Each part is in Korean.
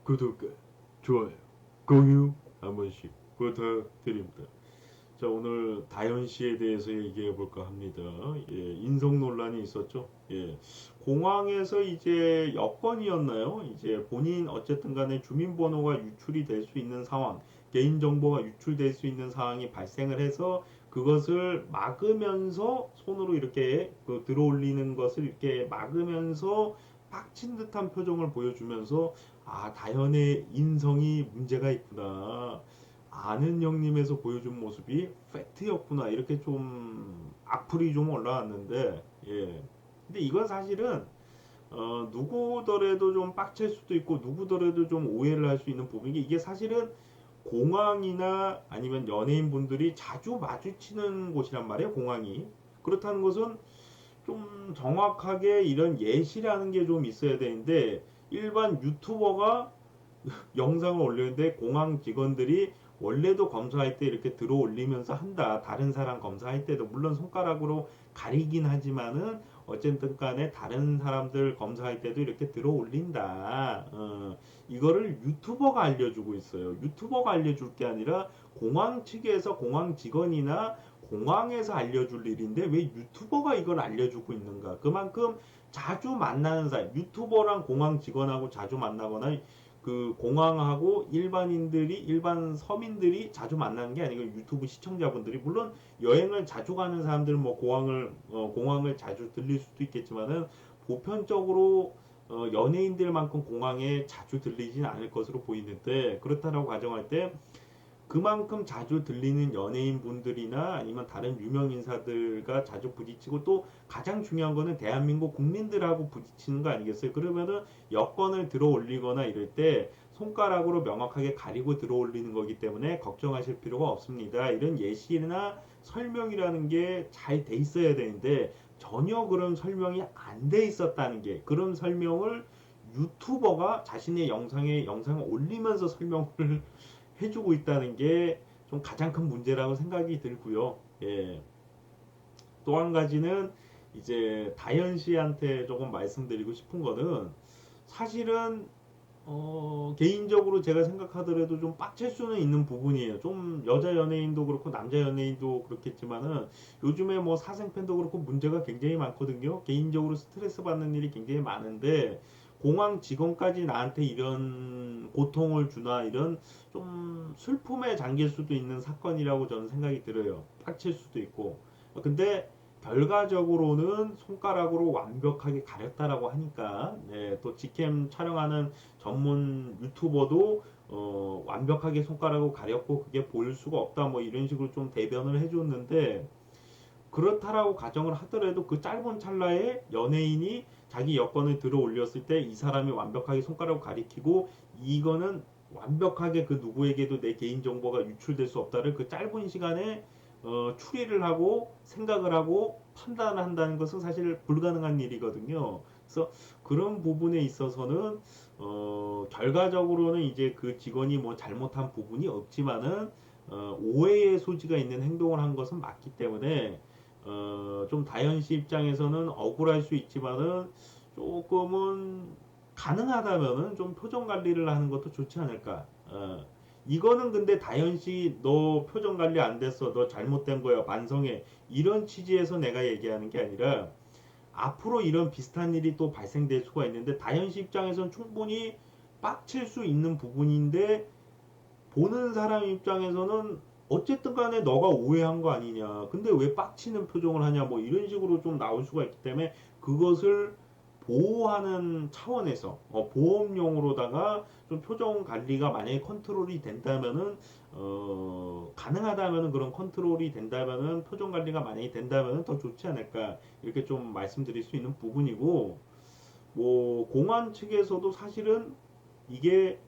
구독과 좋아요, 공유 한 번씩 부탁드립니다. 자, 오늘 다현 씨에 대해서 얘기해 볼까 합니다. 예, 인성 논란이 있었죠. 예, 공항에서 이제 여권이었나요? 이제 본인 어쨌든 간에 주민번호가 유출이 될 수 있는 상황, 개인정보가 유출될 수 있는 상황이 발생을 해서 그것을 막으면서 손으로 이렇게 그 들어올리는 것을 이렇게 막으면서 빡친 듯한 표정을 보여주면서 아, 다현의 인성이 문제가 있구나. 아는 형님에서 보여준 모습이 팩트였구나. 이렇게 좀 악플이 좀 올라왔는데, 예. 근데 이건 사실은 누구더라도 좀 빡칠 수도 있고 누구더라도 좀 오해를 할 수 있는 부분이 이게 사실은 공항이나 아니면 연예인분들이 자주 마주치는 곳이란 말이에요. 공항이. 그렇다는 것은 좀 정확하게 이런 예시라는 게 좀 있어야 되는데 일반 유튜버가 영상을 올리는데 공항 직원들이 원래도 검사할 때 이렇게 들어 올리면서 한다. 다른 사람 검사할 때도 물론 손가락으로 가리긴 하지만은 어쨌든 간에 다른 사람들 검사할 때도 이렇게 들어 올린다. 이거를 유튜버가 알려주고 있어요. 유튜버가 알려줄 게 아니라 공항 측에서 공항 직원이나 공항에서 알려줄 일인데 왜 유튜버가 이걸 알려주고 있는가? 그만큼 자주 만나는 사람, 유튜버랑 공항 직원하고 자주 만나거나 그 공항하고 일반인들이 일반 서민들이 자주 만나는 게 아니고 유튜브 시청자분들이 물론 여행을 자주 가는 사람들은 뭐 공항을 자주 들릴 수도 있겠지만은 보편적으로 연예인들만큼 공항에 자주 들리진 않을 것으로 보이는데 그렇다라고 가정할 때 그만큼 자주 들리는 연예인 분들이나 아니면 다른 유명 인사들과 자주 부딪히고 또 가장 중요한 거는 대한민국 국민들하고 부딪히는 거 아니겠어요? 그러면은 여권을 들어 올리거나 이럴 때 손가락으로 명확하게 가리고 들어 올리는 거기 때문에 걱정하실 필요가 없습니다. 이런 예시나 설명이라는 게 잘 돼 있어야 되는데 전혀 그런 설명이 안 돼 있었다는 게 그런 설명을 유튜버가 자신의 영상을 올리면서 설명을 해주고 있다는 게 좀 가장 큰 문제라고 생각이 들고요. 예. 또 한 가지는 이제 다현 씨한테 조금 말씀드리고 싶은 거는 사실은 개인적으로 제가 생각하더라도 좀 빡칠 수는 있는 부분이에요. 좀 여자 연예인도 그렇고 남자 연예인도 그렇겠지만은 요즘에 뭐 사생팬도 그렇고 문제가 굉장히 많거든요. 개인적으로 스트레스 받는 일이 굉장히 많은데 공항 직원까지 나한테 이런 고통을 주나 이런 좀 슬픔에 잠길 수도 있는 사건이라고 저는 생각이 들어요. 빡칠 수도 있고. 근데 결과적으로는 손가락으로 완벽하게 가렸다라고 하니까 네, 또 직캠 촬영하는 전문 유튜버도 완벽하게 손가락으로 가렸고 그게 보일 수가 없다 뭐 이런 식으로 좀 대변을 해줬는데 그렇다라고 가정을 하더라도 그 짧은 찰나에 연예인이 자기 여권을 들어 올렸을 때 이 사람이 완벽하게 손가락을 가리키고 이거는 완벽하게 그 누구에게도 내 개인정보가 유출될 수 없다를 그 짧은 시간에 추리를 하고 생각을 하고 판단을 한다는 것은 사실 불가능한 일이거든요. 그래서 그런 부분에 있어서는 결과적으로는 이제 그 직원이 뭐 잘못한 부분이 없지만은 오해의 소지가 있는 행동을 한 것은 맞기 때문에 좀 다현 씨 입장에서는 억울할 수 있지만은 조금은 가능하다면은 좀 표정 관리를 하는 것도 좋지 않을까. 이거는 근데 다현 씨 너 표정 관리 안 됐어. 너 잘못된 거야. 반성해. 이런 취지에서 내가 얘기하는 게 아니라 앞으로 이런 비슷한 일이 또 발생될 수가 있는데 다현 씨 입장에서는 충분히 빡칠 수 있는 부분인데 보는 사람 입장에서는 어쨌든 간에 너가 오해한 거 아니냐. 근데 왜 빡치는 표정을 하냐. 뭐 이런 식으로 좀 나올 수가 있기 때문에 그것을 보호하는 차원에서 보험용으로다가 좀 표정 관리가 만약에 컨트롤이 된다면은 가능하다면은 그런 컨트롤이 된다면은 표정 관리가 만약에 된다면은 더 좋지 않을까 이렇게 좀 말씀드릴 수 있는 부분이고 뭐 공안 측에서도 사실은 이게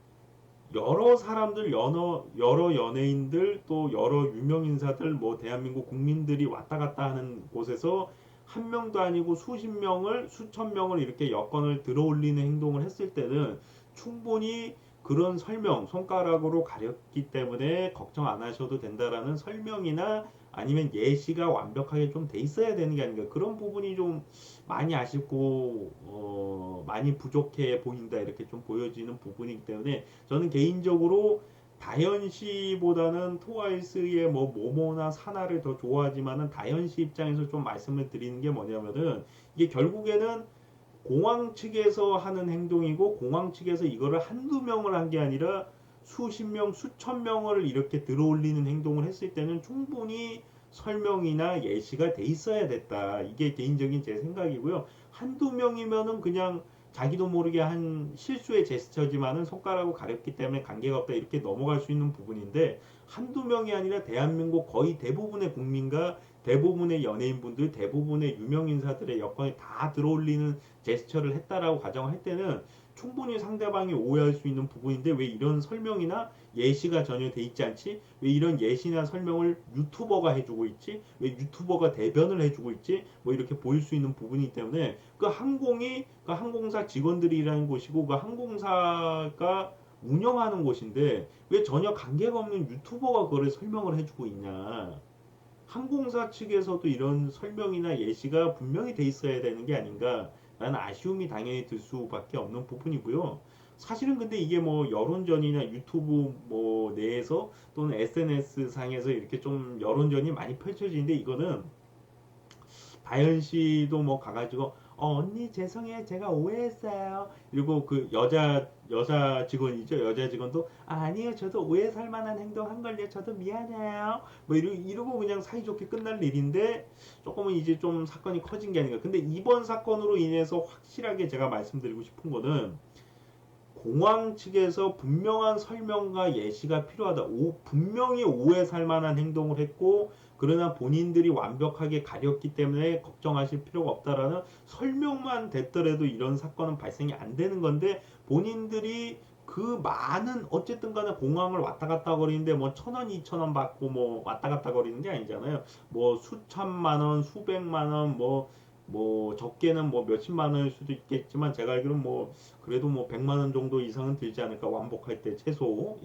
여러 사람들, 여러 연예인들, 또 여러 유명인사들, 뭐 대한민국 국민들이 왔다 갔다 하는 곳에서 한 명도 아니고 수십 명을, 수천 명을 이렇게 여권을 들어 올리는 행동을 했을 때는 충분히 그런 설명, 손가락으로 가렸기 때문에 걱정 안 하셔도 된다라는 설명이나 아니면 예시가 완벽하게 좀 돼 있어야 되는 게 아닌가 그런 부분이 좀 많이 아쉽고 많이 부족해 보인다 이렇게 좀 보여지는 부분이기 때문에 저는 개인적으로 다현 씨보다는 트와이스의 뭐 모모나 사나를 더 좋아하지만은 다현 씨 입장에서 좀 말씀을 드리는 게 뭐냐면은 이게 결국에는 공항 측에서 하는 행동이고 공항 측에서 이거를 한두 명을 한 게 아니라 수십 명, 수천 명을 이렇게 들어올리는 행동을 했을 때는 충분히 설명이나 예시가 돼 있어야 됐다. 이게 개인적인 제 생각이고요. 한두 명이면은 그냥 자기도 모르게 한 실수의 제스처지만은 손가락으로 가렸기 때문에 관계가 없다 이렇게 넘어갈 수 있는 부분인데 한두 명이 아니라 대한민국 거의 대부분의 국민과 대부분의 연예인분들, 대부분의 유명 인사들의 여건에 다 들어올리는 제스처를 했다라고 가정할 때는 충분히 상대방이 오해할 수 있는 부분인데 왜 이런 설명이나 예시가 전혀 돼 있지 않지? 왜 이런 예시나 설명을 유튜버가 해주고 있지? 왜 유튜버가 대변을 해주고 있지? 뭐 이렇게 보일 수 있는 부분이기 때문에 그 항공이 그 항공사 직원들이라는 곳이고 그 항공사가 운영하는 곳인데 왜 전혀 관계가 없는 유튜버가 그걸 설명을 해주고 있냐? 항공사 측에서도 이런 설명이나 예시가 분명히 돼 있어야 되는 게 아닌가 라는 아쉬움이 당연히 들 수밖에 없는 부분이고요. 사실은 근데 이게 뭐 여론전이나 유튜브 뭐 내에서 또는 SNS 상에서 이렇게 좀 여론전이 많이 펼쳐지는데 이거는 다현 씨도 뭐 가가지고 언니 죄송해요 제가 오해했어요 그리고 그 여자 직원이죠 여자 직원도 아니요 저도 오해 살 만한 행동 한 걸요 저도 미안해요 뭐 이러고 그냥 사이좋게 끝날 일인데 조금은 이제 좀 사건이 커진 게 아닌가 근데 이번 사건으로 인해서 확실하게 제가 말씀드리고 싶은 거는 공항 측에서 분명한 설명과 예시가 필요하다. 분명히 오해 살 만한 행동을 했고, 그러나 본인들이 완벽하게 가렸기 때문에 걱정하실 필요가 없다라는 설명만 됐더라도 이런 사건은 발생이 안 되는 건데, 본인들이 그 많은, 어쨌든 간에 공항을 왔다 갔다 거리는데 뭐 1,000원, 2,000원 받고 뭐 왔다 갔다 거리는 게 아니잖아요. 뭐 수천만 원, 수백만 원, 뭐 적게는 뭐 몇십만 원일 수도 있겠지만 제가 알기로는 뭐 그래도 뭐 100만 원 정도 이상은 들지 않을까 왕복할 때 최소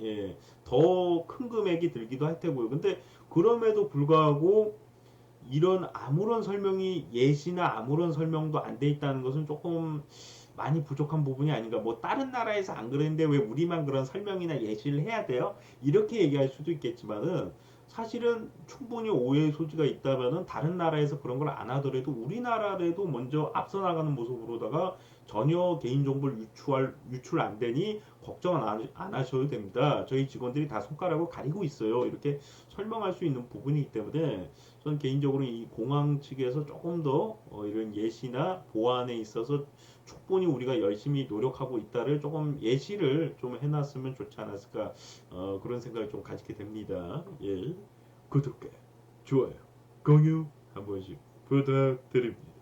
더 큰 금액이 들기도 할 테고요. 근데 그럼에도 불구하고 이런 아무런 설명이 예시나 아무런 설명도 안 돼 있다는 것은 조금 많이 부족한 부분이 아닌가. 뭐 다른 나라에서 안 그랬는데 왜 우리만 그런 설명이나 예시를 해야 돼요? 이렇게 얘기할 수도 있겠지만은 사실은 충분히 오해의 소지가 있다면은 다른 나라에서 그런 걸 안 하더라도 우리나라라도 먼저 앞서 나가는 모습으로다가 전혀 개인정보를 유출 안 되니 걱정 안 하셔도 됩니다. 저희 직원들이 다 손가락으로 가리고 있어요. 이렇게 설명할 수 있는 부분이기 때문에 저는 개인적으로 이 공항 측에서 조금 더 이런 예시나 보안에 있어서 충분히 우리가 열심히 노력하고 있다를 조금 예시를 좀 해놨으면 좋지 않았을까 그런 생각을 좀 가지게 됩니다. 예. 구독과 좋아요, 공유 한 번씩 부탁드립니다.